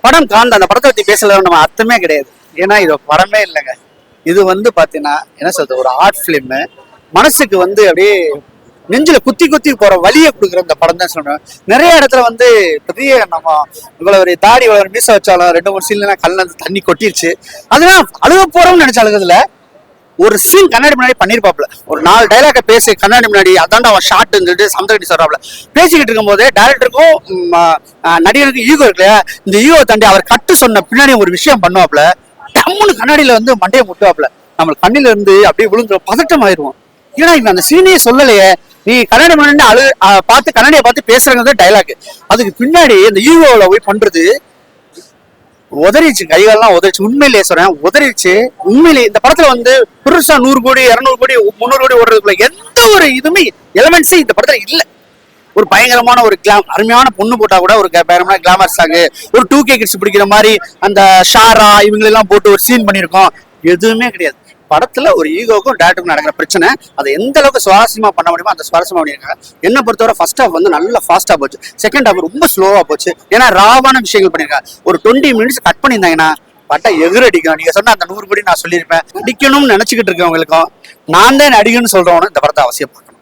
படம் காந்த அந்த படத்தை பத்தி பேசல நம்ம அர்த்தமே கிடையாது. ஏன்னா இது படமே இல்லைங்க. இது வந்து பாத்தீங்கன்னா என்ன சொல்றது, ஒரு ஆர்ட் பிலிம். மனசுக்கு வந்து அப்படியே நெஞ்சில குத்தி குத்தி போற வலியை கொடுக்குற இந்த படம் தான் சொல்றேன். நிறைய இடத்துல வந்து பெரிய நம்ம இவ்வளவு ஒரு தாடி இவ்வளவு மீச வச்சாலும் 2-3 சீன்ல கல்ல தண்ணி கொட்டிருச்சு. அதெல்லாம் அழுக போறோம்னு நினைச்ச அழுகுதுல ஒரு சீன் கண்ணாடி முன்னாடி பண்ணிருப்பாப்ல, ஒரு 4 டைலாக பேசி கண்ணாடி முன்னாடி அதாண்டா அவன் ஷார்ட் இருந்துட்டு சமுத்திரடி சொல்றாப்ல. பேசிக்கிட்டு இருக்கும் போதே டைரக்டருக்கும் நடிகருக்கும் ஈகோ இருக்கு இல்லையா, இந்த ஈகோ தாண்டி அவர் கட்டு சொன்ன பின்னாடி ஒரு விஷயம் பண்ணுவாப்ல, டம்முன்னு கண்ணாடியில வந்து மண்டையை முட்டுவாப்ல. நம்ம கண்ணில இருந்து அப்படியே விழுந்து பதட்டம் ஆயிடுவோம். ஏன்னா இவன் அந்த சீனையே சொல்லலையே, நீ கண்ணாடி முன்னாடி பார்த்து கண்ணாடியை பார்த்து பேசுறது டைலாக், அதுக்கு பின்னாடி இந்த ஈகோல போய் பண்றது உதறிச்சு, கைகாலெல்லாம் உதறிச்சு. உண்மையிலேயே சொல்றேன், உதறிச்சு. உண்மையிலேயே இந்த படத்துல வந்து பெருசா 100 கோடி 200 கோடி 300 கோடி ஓடுறதுக்குள்ள எந்த ஒரு இதுவுமே எலமெண்ட்ஸே இந்த படத்துல இல்ல. ஒரு பயங்கரமான ஒரு அருமையான பொண்ணு போட்டா கூட ஒரு பயங்கரமான கிளாமர் சாங், ஒரு 2K கிட்ஸ் பிடிக்கிற மாதிரி அந்த ஷாரா இவங்களெல்லாம் போட்டு ஒரு சீன் பண்ணியிருக்கோம், எதுவுமே கிடையாது. படத்துல ஒரு ஈகோக்கும் டேரக்டருக்கும் நடக்கிற பிரச்சனை, அதை எந்த அளவுக்கு சுவாரஸ்யமா பண்ண முடியுமோ அந்த சுவாரஸ்யமா பண்ணியிருக்காங்க. என்ன பொறுத்தவரை ஃபர்ஸ்ட் ஹாஃப் வந்து நல்லா ஃபாஸ்டா போச்சு, செகண்ட் ஹாஃப் ரொம்ப ஸ்லோவா போச்சு. ஏன்னா ராவான விஷயங்கள் பண்ணியிருக்காங்க. ஒரு 20 மினிட்ஸ் கட் பண்ணியிருந்தாங்கன்னா பட்டா எதிர் அடிக்கும். நீங்க சொன்ன அந்த 100 கோடி நான் சொல்லியிருப்பேன். அடிக்கணும்னு நினைச்சுக்கிட்டு இருக்கவங்களுக்கும் நான் தான் அடிக்கணும்னு சொல்றவனும் இந்த படத்தை அவசியம் பார்க்கணும்.